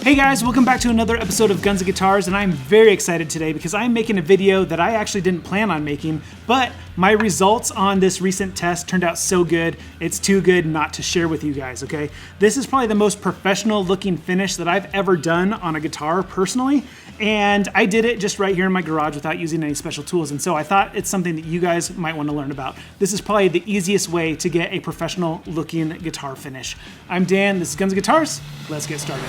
Hey guys, welcome back to another episode of Guns and Guitars, and I'm very excited today because I'm making a video that I actually didn't plan on making, but my results on this recent test turned out so good, it's too good not to share with you guys, okay? This is probably the most professional looking finish that I've ever done on a guitar personally, and I did it just right here in my garage without using any special tools, and so I thought it's something that you guys might want to learn about. This is probably the easiest way to get a professional looking guitar finish. I'm Dan, this is Guns and Guitars, let's get started.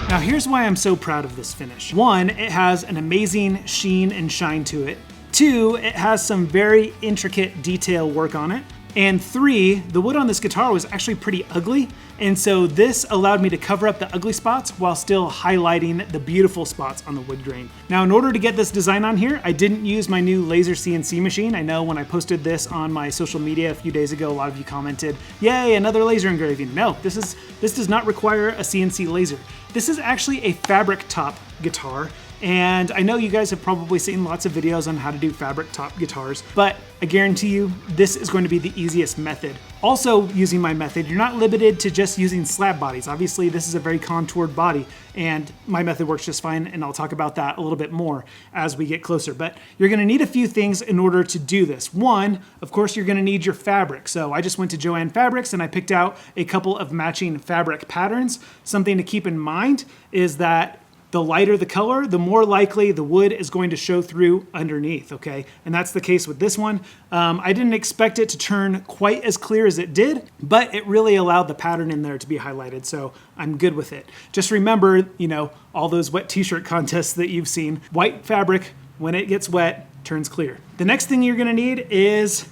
Now here's why I'm so proud of this finish. One, it has an amazing sheen and shine to it. Two, it has some very intricate detail work on it. And three, the wood on this guitar was actually pretty ugly, and so this allowed me to cover up the ugly spots while still highlighting the beautiful spots on the wood grain. Now in order to get this design on here, I didn't use my new laser CNC machine. I know when I posted this on my social media a few days ago, a lot of you commented, yay, another laser engraving. No, this does not require a CNC laser. This is actually a fabric top guitar, and I know you guys have probably seen lots of videos on how to do fabric top guitars, but I guarantee you this is going to be the easiest method. Also, using my method, you're not limited to just using slab bodies. Obviously, this is a very contoured body, and my method works just fine, and I'll talk about that a little bit more as we get closer. But you're gonna need a few things in order to do this. One, of course, you're gonna need your fabric. So I just went to Joann Fabrics and I picked out a couple of matching fabric patterns. Something to keep in mind is that the lighter the color, the more likely the wood is going to show through underneath, okay? And that's the case with this one. I didn't expect it to turn quite as clear as it did, but it really allowed the pattern in there to be highlighted, so I'm good with it. Just remember, you know, all those wet t-shirt contests that you've seen. White fabric, when it gets wet, turns clear. The next thing you're gonna need is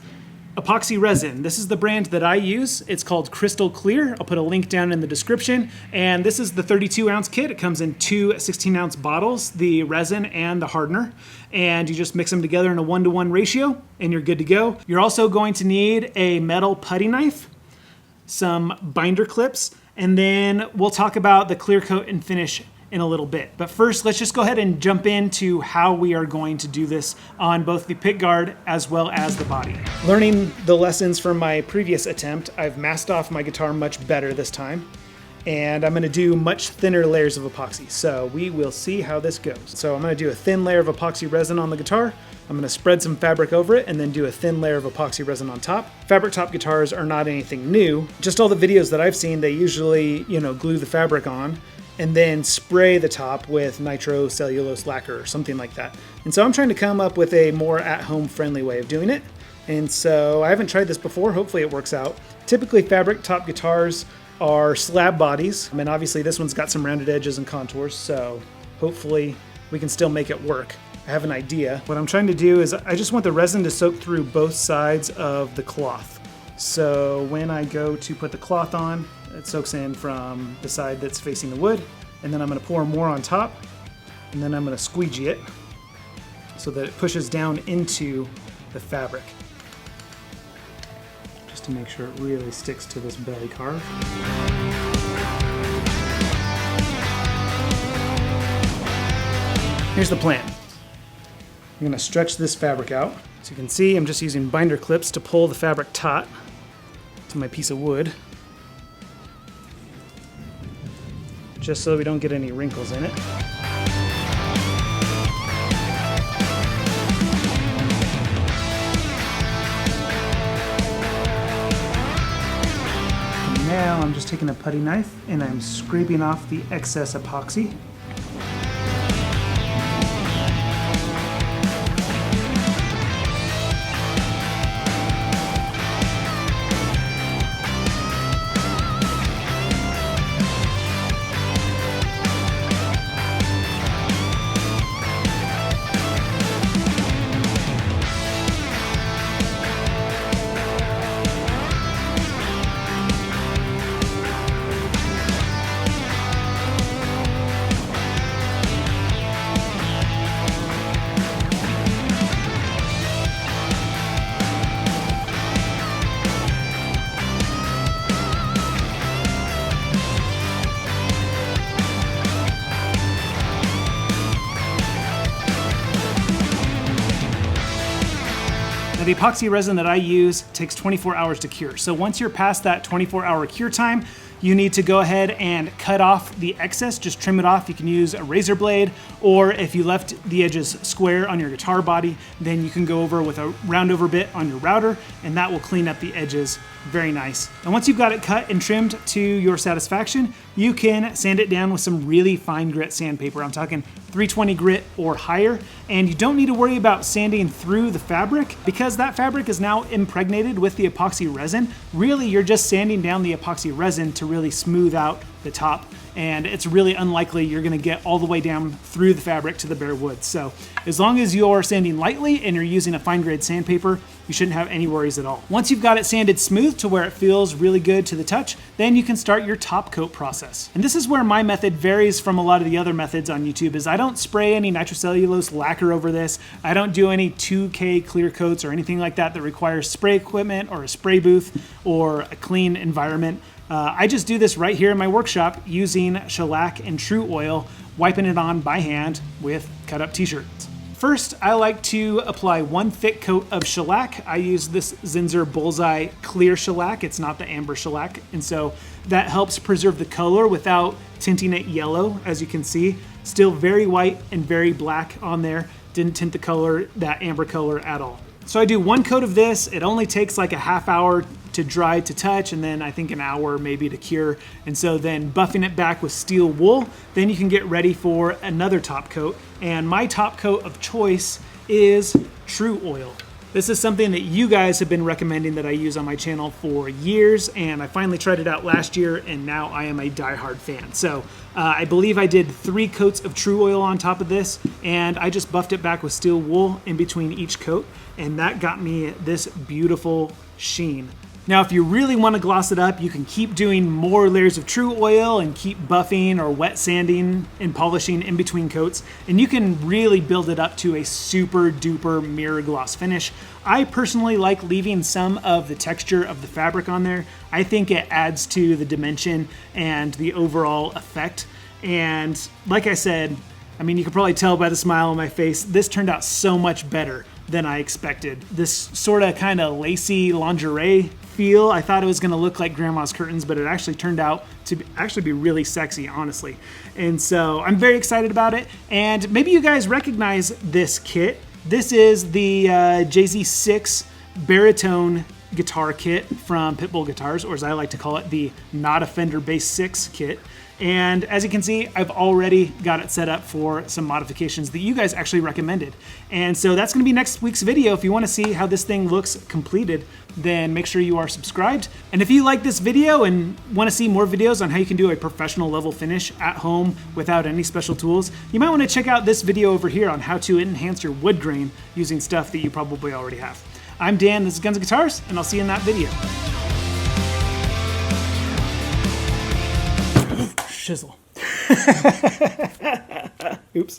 epoxy resin. This is the brand that I use. It's called Crystal Clear. I'll put a link down in the description. And this is the 32 ounce kit. It comes in two 16-ounce bottles, the resin and the hardener. And you just mix them together in a 1-to-1 ratio and you're good to go. You're also going to need a metal putty knife, some binder clips, and then we'll talk about the clear coat and finish in a little bit. But first, let's just go ahead and jump into how we are going to do this on both the pick guard as well as the body. Learning the lessons from my previous attempt, I've masked off my guitar much better this time, and I'm gonna do much thinner layers of epoxy. So we will see how this goes. So I'm gonna do a thin layer of epoxy resin on the guitar. I'm gonna spread some fabric over it and then do a thin layer of epoxy resin on top. Fabric top guitars are not anything new. Just all the videos that I've seen, they usually, glue the fabric on and then spray the top with nitrocellulose lacquer or something like that. And so I'm trying to come up with a more at-home friendly way of doing it. And so I haven't tried this before, hopefully it works out. Typically fabric top guitars are slab bodies. I mean, obviously this one's got some rounded edges and contours, so hopefully we can still make it work. I have an idea. What I'm trying to do is I just want the resin to soak through both sides of the cloth. So when I go to put the cloth on, it soaks in from the side that's facing the wood, and then I'm gonna pour more on top, and then I'm gonna squeegee it so that it pushes down into the fabric, just to make sure it really sticks to this belly carve. Here's the plan. I'm gonna stretch this fabric out. So you can see I'm just using binder clips to pull the fabric taut to my piece of wood, just so we don't get any wrinkles in it. And now I'm just taking a putty knife and I'm scraping off the excess epoxy. Now, the epoxy resin that I use takes 24 hours to cure. So once you're past that 24-hour cure time, you need to go ahead and cut off the excess, just trim it off. You can use a razor blade, or if you left the edges square on your guitar body, then you can go over with a round over bit on your router, and that will clean up the edges very nice. And once you've got it cut and trimmed to your satisfaction, you can sand it down with some really fine grit sandpaper. I'm talking 320 grit or higher, and you don't need to worry about sanding through the fabric because that fabric is now impregnated with the epoxy resin. Really, you're just sanding down the epoxy resin to really smooth out the top, and it's really unlikely you're gonna get all the way down through the fabric to the bare wood. So as long as you're sanding lightly and you're using a fine grade sandpaper, you shouldn't have any worries at all. Once you've got it sanded smooth to where it feels really good to the touch, then you can start your top coat process. And this is where my method varies from a lot of the other methods on YouTube, is I don't spray any nitrocellulose lacquer over this. I don't do any 2K clear coats or anything like that that requires spray equipment or a spray booth or a clean environment. I just do this right here in my workshop using shellac and true oil, wiping it on by hand with cut up t-shirts. First, I like to apply one thick coat of shellac. I use this Zinsser Bullseye clear shellac. It's not the amber shellac. And so that helps preserve the color without tinting it yellow, as you can see. Still very white and very black on there. Didn't tint the color, that amber color at all. So I do one coat of this. It only takes like a half hour to dry to touch, and then I think an hour maybe to cure. And so then buffing it back with steel wool, then you can get ready for another top coat. And my top coat of choice is true oil. This is something that you guys have been recommending that I use on my channel for years, and I finally tried it out last year, and now I am a diehard fan. So I believe I did 3 coats of true oil on top of this, and I just buffed it back with steel wool in between each coat, and that got me this beautiful sheen. Now, if you really want to gloss it up, you can keep doing more layers of true oil and keep buffing or wet sanding and polishing in between coats, and you can really build it up to a super duper mirror gloss finish. I personally like leaving some of the texture of the fabric on there. I think it adds to the dimension and the overall effect. And like I said, I mean, you can probably tell by the smile on my face, this turned out so much better than I expected. This sort of kind of lacy lingerie feel. I thought it was gonna look like grandma's curtains, but it actually turned out to actually be really sexy, honestly. And so I'm very excited about it. And maybe you guys recognize this kit. This is the JZ6 Baritone Guitar Kit from Pitbull Guitars, or as I like to call it, the Not a Fender Bass 6 kit. And as you can see, I've already got it set up for some modifications that you guys actually recommended. And so that's gonna be next week's video. If you wanna see how this thing looks completed, then make sure you are subscribed. And if you like this video and wanna see more videos on how you can do a professional level finish at home without any special tools, you might wanna check out this video over here on how to enhance your wood grain using stuff that you probably already have. I'm Dan, this is Guns and Guitars, and I'll see you in that video. Shizzle. Oops.